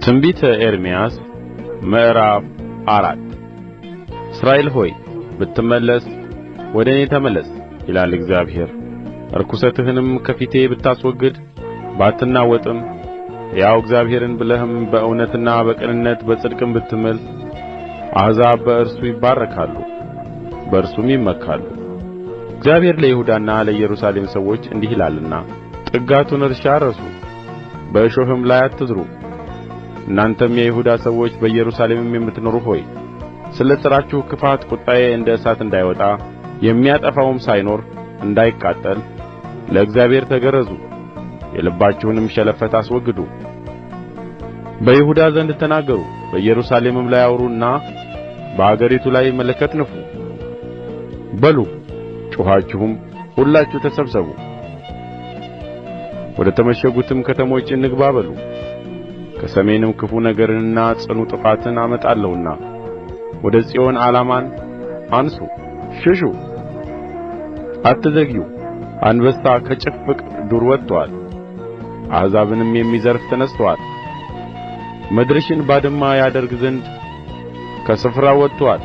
ትንቢተ ኤርምያስ ምዕራፍ 4 እስራኤል ሆይ ብትመለስ ወደ እኔ ተመለስ ይላል እግዚአብሔር። ርኵሰትህንም ከፊቴ ብታስወግድ ባትናወጥም ሕያው እግዚአብሔርን ብለህም በእውነትና በቅንነት በጽድቅም ብትምል አሕዛብ በእርሱ ይባረካሉ፣ በእርሱም ይመካሉ። እግዚአብሔር ለይሁዳና ለኢየሩሳሌም ሰዎች እንዲህ ይላልና ጥጋቱን እርሻ እረሱ፣ በእሾህም ላይ አትዝሩ። እናንተም የይሁዳ ሰዎች በኢየሩሳሌምም የምትኖሩ ሆይ ስለ ሥራችሁ ክፋት ቍጣዬ እንደ እሳት እንዳይወጣ የሚያጠፋውም ሳይኖር እንዳይቃጠል ለእግዚአብሔር ተገረዙ፣ የልባችሁንም ሸለፈት አስወግዱ። በይሁዳ ዘንድ ተናገሩ፣ በኢየሩሳሌምም ላይ አውሩና በአገሪቱ ላይ መለከት ንፉ በሉ። ጮኻችሁም ሁላችሁ ተሰብሰቡ፣ ወደ ተመሸጉትም ከተሞች እንግባ በሉ። ከሰሜንም ክፉ ነገርንና ጽኑ ጥፋትን አመጣለሁና ወደ ጽዮን ዓላማን አንሡ፣ ሽሹ፣ አትዘግዩ። አንበሳ ከጭፍቅ ዱር ወጥቶአል፣ አሕዛብንም የሚዘርፍ ተነሥቶአል። ምድርሽን ባድማ ያደርግ ዘንድ ከስፍራው ወጥቶአል።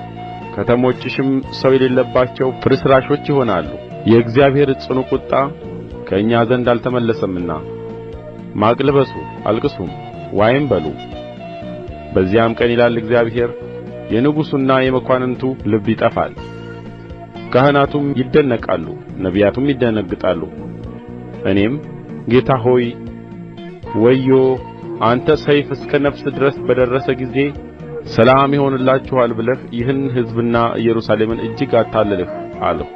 ከተሞችሽም ሰው የሌለባቸው ፍርስራሾች ይሆናሉ። የእግዚአብሔር ጽኑ ቍጣ ከእኛ ዘንድ አልተመለሰምና ማቅ ልበሱ፣ አልቅሱም፣ ዋይም በሉ። በዚያም ቀን ይላል እግዚአብሔር፣ የንጉሡና የመኳንንቱ ልብ ይጠፋል፣ ካህናቱም ይደነቃሉ፣ ነቢያቱም ይደነግጣሉ። እኔም ጌታ ሆይ ወዮ! አንተ ሰይፍ እስከ ነፍስ ድረስ በደረሰ ጊዜ ሰላም ይሆንላችኋል ብለህ ይህን ሕዝብና ኢየሩሳሌምን እጅግ አታለልህ አልሁ።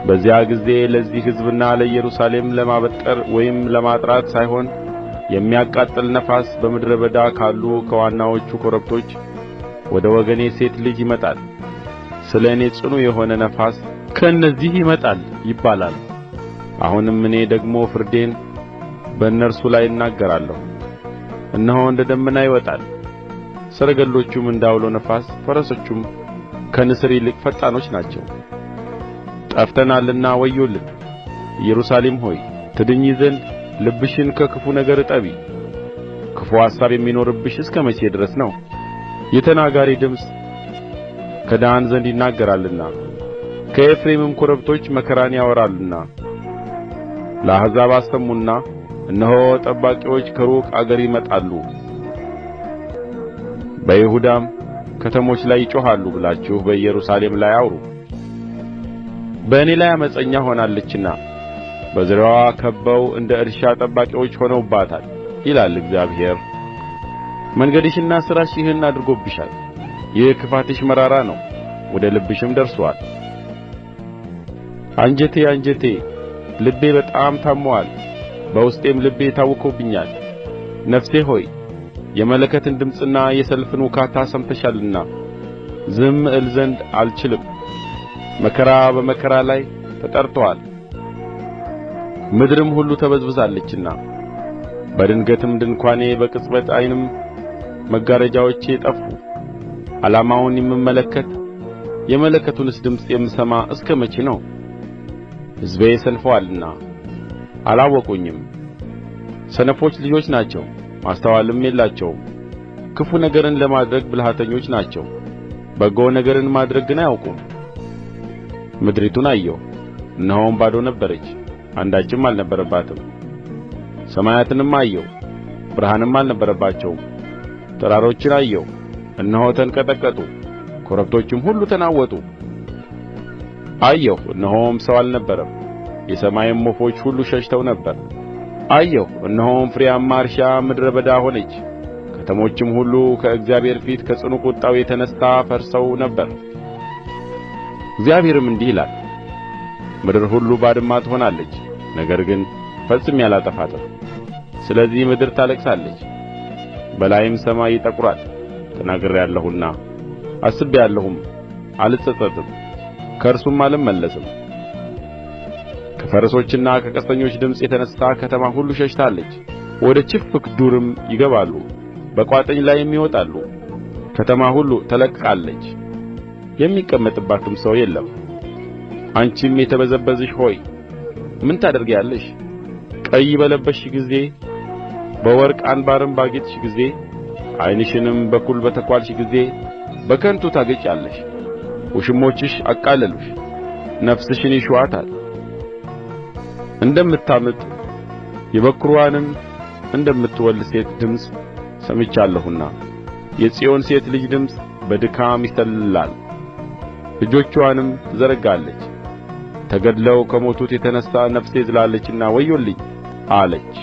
በዚያ ጊዜ ለዚህ ሕዝብና ለኢየሩሳሌም ለማበጠር ወይም ለማጥራት ሳይሆን የሚያቃጥል ነፋስ በምድረ በዳ ካሉ ከዋናዎቹ ኮረብቶች ወደ ወገኔ ሴት ልጅ ይመጣል። ስለ እኔ ጽኑ የሆነ ነፋስ ከእነዚህ ይመጣል ይባላል። አሁንም እኔ ደግሞ ፍርዴን በእነርሱ ላይ እናገራለሁ። እነሆ እንደ ደመና ይወጣል፣ ሰረገሎቹም እንደ ዐውሎ ነፋስ፣ ፈረሶቹም ከንስር ይልቅ ፈጣኖች ናቸው። ጠፍተናልና ወዮልን! ኢየሩሳሌም ሆይ ትድኚ ዘንድ ልብሽን ከክፉ ነገር እጠቢ። ክፉ አሳብ የሚኖርብሽ እስከ መቼ ድረስ ነው? የተናጋሪ ድምፅ ከዳን ዘንድ ይናገራልና ከኤፍሬምም ኮረብቶች መከራን ያወራልና። ለአሕዛብ አሰሙና እነሆ ጠባቂዎች ከሩቅ አገር ይመጣሉ፣ በይሁዳም ከተሞች ላይ ይጮኻሉ ብላችሁ በኢየሩሳሌም ላይ አውሩ። በእኔ ላይ ዓመፀኛ ሆናለችና በዙሪያዋ ከብበው እንደ እርሻ ጠባቂዎች ሆነውባታል ይላል እግዚአብሔር። መንገድሽና ሥራሽ ይህን አድርጎብሻል። ይህ ክፋትሽ መራራ ነው፣ ወደ ልብሽም ደርሶአል። አንጀቴ አንጀቴ፣ ልቤ በጣም ታምሞአል፣ በውስጤም ልቤ ታውኮብኛል። ነፍሴ ሆይ የመለከትን ድምፅና የሰልፍን ውካታ ሰምተሻልና ዝም እል ዘንድ አልችልም። መከራ በመከራ ላይ ተጠርቶአል፣ ምድርም ሁሉ ተበዝብዛለችና። በድንገትም ድንኳኔ በቅጽበት ዓይንም መጋረጃዎቼ ጠፉ። ዓላማውን የምመለከት የመለከቱንስ ድምፅ የምሰማ እስከ መቼ ነው? ሕዝቤ ሰንፈዋልና አላወቁኝም። ሰነፎች ልጆች ናቸው፣ ማስተዋልም የላቸውም። ክፉ ነገርን ለማድረግ ብልሃተኞች ናቸው፣ በጎ ነገርን ማድረግ ግን አያውቁም። ምድሪቱን አየሁ፣ እነሆም ባዶ ነበረች፣ አንዳችም አልነበረባትም። ሰማያትንም አየሁ፣ ብርሃንም አልነበረባቸውም። ተራሮችን አየሁ፣ እነሆ ተንቀጠቀጡ፣ ኮረብቶችም ሁሉ ተናወጡ። አየሁ፣ እነሆም ሰው አልነበረም፣ የሰማይም ወፎች ሁሉ ሸሽተው ነበር። አየሁ፣ እነሆም ፍሬያማ እርሻ ምድረ በዳ ሆነች። ከተሞችም ሁሉ ከእግዚአብሔር ፊት ከጽኑ ቍጣው የተነሣ ፈርሰው ነበር። እግዚአብሔርም እንዲህ ይላል፣ ምድር ሁሉ ባድማ ትሆናለች፣ ነገር ግን ፈጽሜ አላጠፋትም። ስለዚህ ምድር ታለቅሳለች፣ በላይም ሰማይ ይጠቁራል። ተናግሬአለሁና አስቤአለሁም፣ አልጸጸትም፣ ከእርሱም አልመለስም። ከፈረሶችና ከቀስተኞች ድምፅ የተነሣ ከተማ ሁሉ ሸሽታለች። ወደ ችፍግ ዱርም ይገባሉ፣ በቋጥኝ ላይም ይወጣሉ። ከተማ ሁሉ ተለቅቃለች፣ የሚቀመጥባትም ሰው የለም። አንቺም የተበዘበዝሽ ሆይ ምን ታደርጊያለሽ? ቀይ በለበስሽ ጊዜ በወርቅ አንባርም ባጌጥሽ ጊዜ ዓይንሽንም በኩል በተኳልሽ ጊዜ በከንቱ ታገጫለሽ። ውሽሞችሽ አቃለሉሽ፣ ነፍስሽን ይሹአታል። እንደምታምጥ የበኵርዋንም እንደምትወልድ ሴት ድምፅ ሰምቻለሁና የጽዮን ሴት ልጅ ድምፅ በድካም ይሰልላል፣ እጆችዋንም ትዘረጋለች። ተገድለው ከሞቱት የተነሣ ነፍሴ ዝላለችና ወዮልኝ አለች።